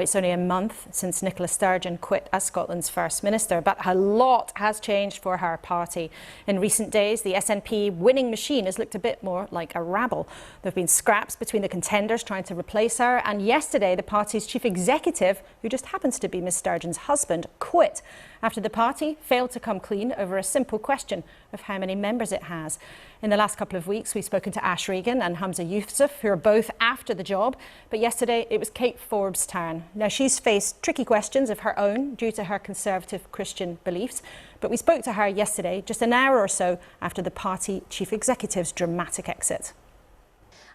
it's only a month since Nicola Sturgeon quit as Scotland's First Minister, but a lot has changed for her party. In recent days, the SNP winning machine has looked a bit more like a rabble. There have been scraps between the contenders trying to replace her, and yesterday the party's chief executive, who just happens to be Ms Sturgeon's husband, quit after the party failed to come clean over a simple question of how many members it has. In the last couple of weeks, we've spoken to Ash Regan and Hamza Yousaf, who are both after the job, but yesterday it was Kate Forbes' turn. Now, she's faced tricky questions of her own due to her conservative Christian beliefs, but we spoke to her yesterday, just an hour or so after the party chief executive's dramatic exit.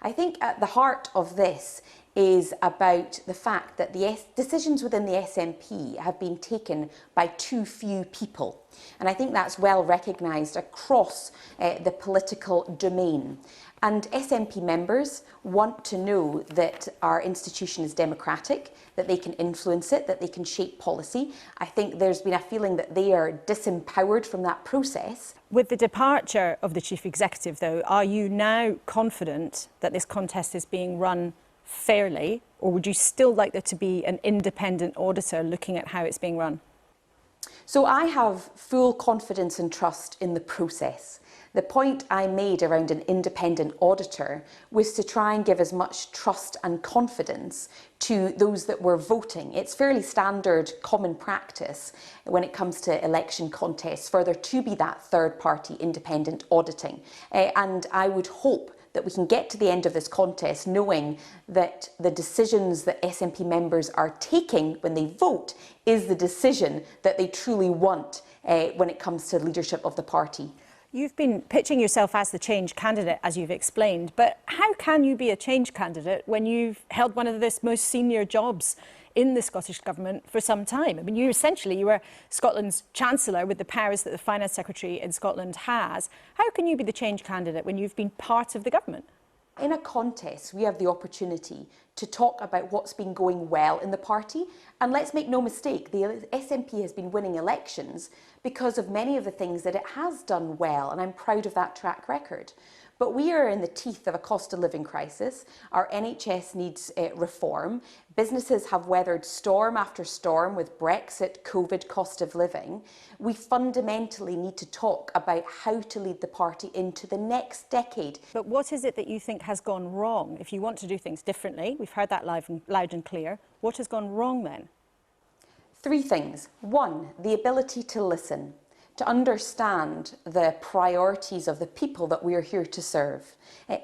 I think at the heart of this is about the fact that the decisions within the SNP have been taken by too few people. And I think that's well recognised across the political domain. And SNP members want to know that our institution is democratic, that they can influence it, that they can shape policy. I think there's been a feeling that they are disempowered from that process. With the departure of the chief executive, though, are you now confident that this contest is being run fairly, or would you still like there to be an independent auditor looking at how it's being run? So I have full confidence and trust in the process. The point I made around an independent auditor was to try and give as much trust and confidence to those that were voting. It's fairly standard common practice when it comes to election contests for there to be that third-party independent auditing. And I would hope that we can get to the end of this contest knowing that the decisions that SNP members are taking when they vote is the decision that they truly want when it comes to leadership of the party. You've been pitching yourself as the change candidate, as you've explained, but how can you be a change candidate when you've held one of the most senior jobs in the Scottish Government for some time? I mean, you were Scotland's Chancellor with the powers that the Finance Secretary in Scotland has. How can you be the change candidate when you've been part of the government? In a contest, we have the opportunity to talk about what's been going well in the party. And let's make no mistake, the SNP has been winning elections because of many of the things that it has done well, and I'm proud of that track record. But we are in the teeth of a cost of living crisis. Our NHS needs reform. Businesses have weathered storm after storm with Brexit, COVID, cost of living. We fundamentally need to talk about how to lead the party into the next decade. But what is it that you think has gone wrong? If you want to do things differently, we've heard that loud and clear. What has gone wrong then? Three things. One, the ability to listen, to understand the priorities of the people that we are here to serve.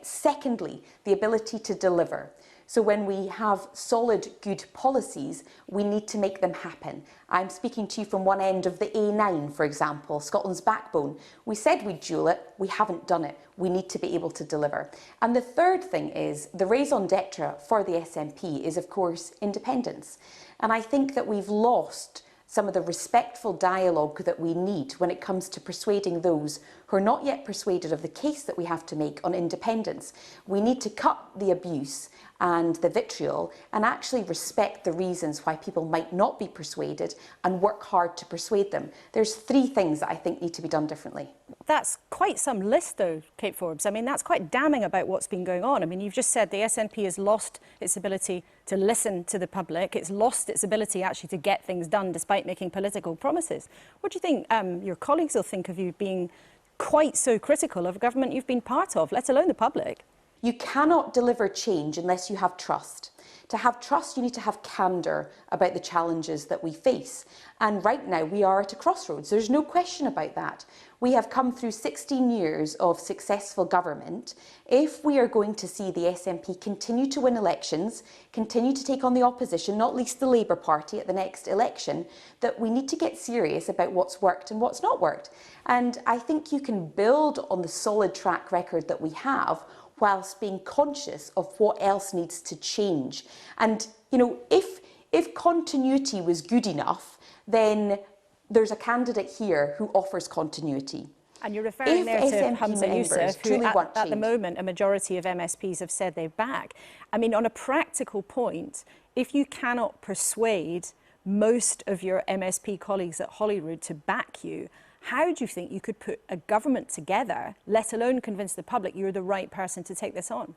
Secondly, the ability to deliver. So when we have solid, good policies, we need to make them happen. I'm speaking to you from one end of the A9, for example, Scotland's backbone. We said we'd dual it, we haven't done it. We need to be able to deliver. And the third thing is, the raison d'etre for the SNP is, of course, independence. And I think that we've lost some of the respectful dialogue that we need when it comes to persuading those who are not yet persuaded of the case that we have to make on independence. We need to cut the abuse and the vitriol and actually respect the reasons why people might not be persuaded and work hard to persuade them. There's three things that I think need to be done differently. That's quite some list though, Kate Forbes. I mean, that's quite damning about what's been going on. I mean, you've just said the SNP has lost its ability to listen to the public. It's lost its ability actually to get things done despite making political promises. What do you think your colleagues will think of you being quite so critical of a government you've been part of, let alone the public? You cannot deliver change unless you have trust. To have trust, you need to have candour about the challenges that we face. And right now, we are at a crossroads. There's no question about that. We have come through 16 years of successful government. If we are going to see the SNP continue to win elections, continue to take on the opposition, not least the Labour Party at the next election, that we need to get serious about what's worked and what's not worked. And I think you can build on the solid track record that we have whilst being conscious of what else needs to change. And, you know, if continuity was good enough, then there's a candidate here who offers continuity. And you're referring there to Hamza Yousaf, who at the moment a majority of MSPs have said they back. I mean, on a practical point, if you cannot persuade most of your MSP colleagues at Holyrood to back you, how do you think you could put a government together, let alone convince the public you're the right person to take this on?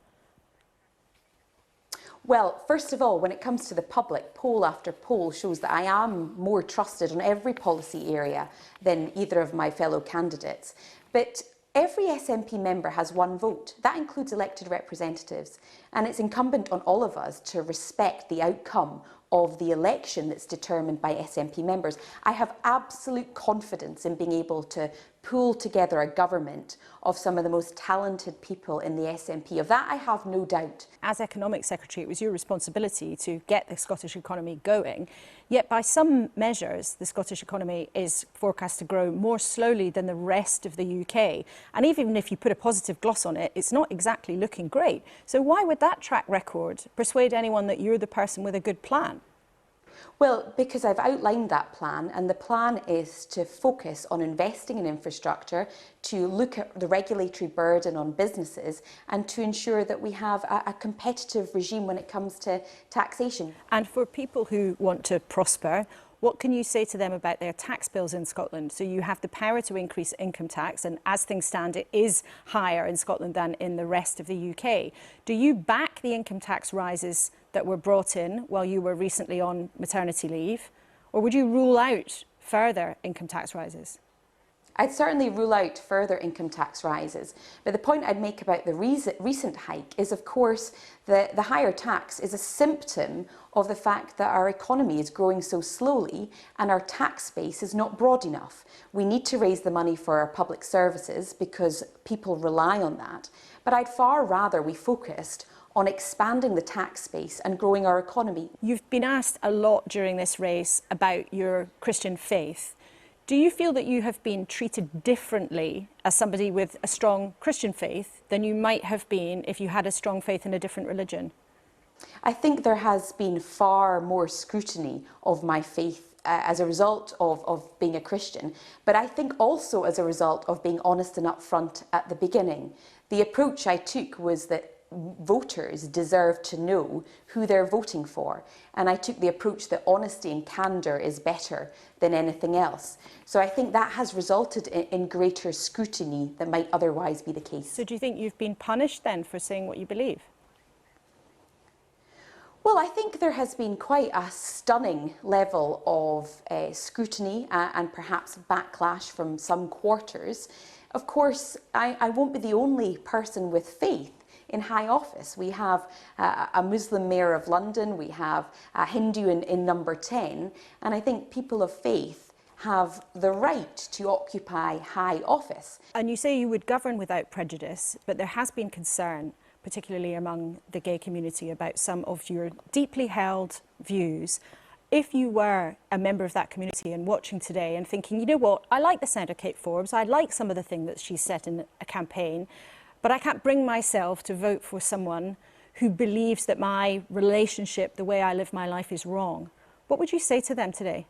Well, first of all, when it comes to the public, poll after poll shows that I am more trusted on every policy area than either of my fellow candidates. But every SNP member has one vote. That includes elected representatives. And it's incumbent on all of us to respect the outcome of the election that's determined by SNP members. I have absolute confidence in being able to pull together a government of some of the most talented people in the SNP. Of that, I have no doubt. As Economic Secretary, it was your responsibility to get the Scottish economy going. Yet by some measures, the Scottish economy is forecast to grow more slowly than the rest of the UK. And even if you put a positive gloss on it, it's not exactly looking great. So why would that track record persuade anyone that you're the person with a good plan? Well, because I've outlined that plan, and the plan is to focus on investing in infrastructure, to look at the regulatory burden on businesses, and to ensure that we have a competitive regime when it comes to taxation. And for people who want to prosper, what can you say to them about their tax bills in Scotland? So you have the power to increase income tax, and as things stand, it is higher in Scotland than in the rest of the UK. Do you back the income tax rises that were brought in while you were recently on maternity leave? Or would you rule out further income tax rises? I'd certainly rule out further income tax rises. But the point I'd make about the recent hike is, of course, that the higher tax is a symptom of the fact that our economy is growing so slowly and our tax base is not broad enough. We need to raise the money for our public services because people rely on that. But I'd far rather we focused on expanding the tax base and growing our economy. You've been asked a lot during this race about your Christian faith. Do you feel that you have been treated differently as somebody with a strong Christian faith than you might have been if you had a strong faith in a different religion? I think there has been far more scrutiny of my faith as a result of being a Christian, but I think also as a result of being honest and upfront at the beginning. The approach I took was that voters deserve to know who they're voting for, and I took the approach that honesty and candour is better than anything else. So I think that has resulted in greater scrutiny than might otherwise be the case. So do you think you've been punished then for saying what you believe? Well, I think there has been quite a stunning level of scrutiny and perhaps backlash from some quarters. Of course, I won't be the only person with faith in high office. We have a Muslim mayor of London, we have a Hindu in number 10, and I think people of faith have the right to occupy high office. And you say you would govern without prejudice, but there has been concern, particularly among the gay community, about some of your deeply held views. If you were a member of that community and watching today and thinking, you know what, I like the sound of Kate Forbes, I like some of the things that she said in a campaign, but I can't bring myself to vote for someone who believes that my relationship, the way I live my life, is wrong. What would you say to them today?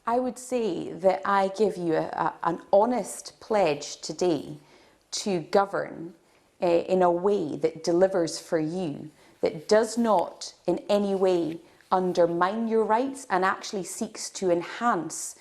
I would say that I give you an honest pledge today to govern in a way that delivers for you, that does not in any way undermine your rights and actually seeks to enhance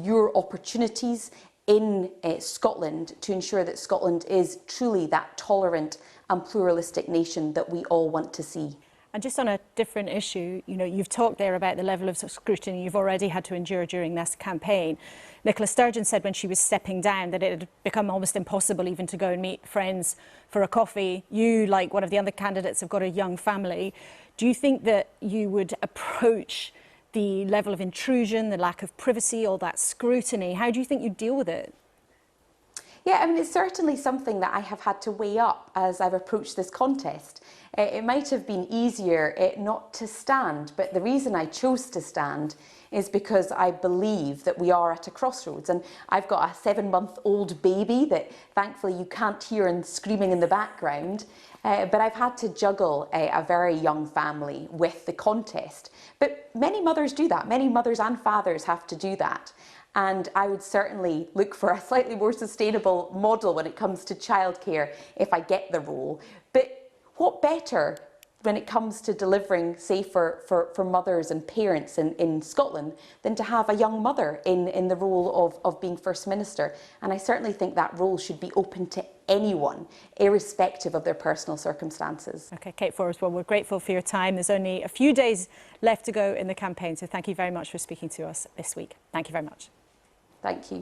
your opportunities in Scotland to ensure that Scotland is truly that tolerant and pluralistic nation that we all want to see. And just on a different issue, you know, you've talked there about the level of scrutiny you've already had to endure during this campaign. Nicola Sturgeon said when she was stepping down that it had become almost impossible even to go and meet friends for a coffee. You, like one of the other candidates, have got a young family. Do you think that you would approach the level of intrusion, the lack of privacy, all that scrutiny? How do you think you deal with it? Yeah, I mean, it's certainly something that I have had to weigh up as I've approached this contest. It might have been easier not to stand, but the reason I chose to stand is because I believe that we are at a crossroads, and I've got a 7-month-old baby that thankfully you can't hear and screaming in the background, but I've had to juggle a very young family with the contest. But many mothers do that, many mothers and fathers have to do that. And I would certainly look for a slightly more sustainable model when it comes to childcare if I get the role. But what better when it comes to delivering safer for mothers and parents in Scotland than to have a young mother in the role of being First Minister. And I certainly think that role should be open to anyone, irrespective of their personal circumstances. OK, Kate Forbes, well, we're grateful for your time. There's only a few days left to go in the campaign, so thank you very much for speaking to us this week. Thank you very much. Thank you.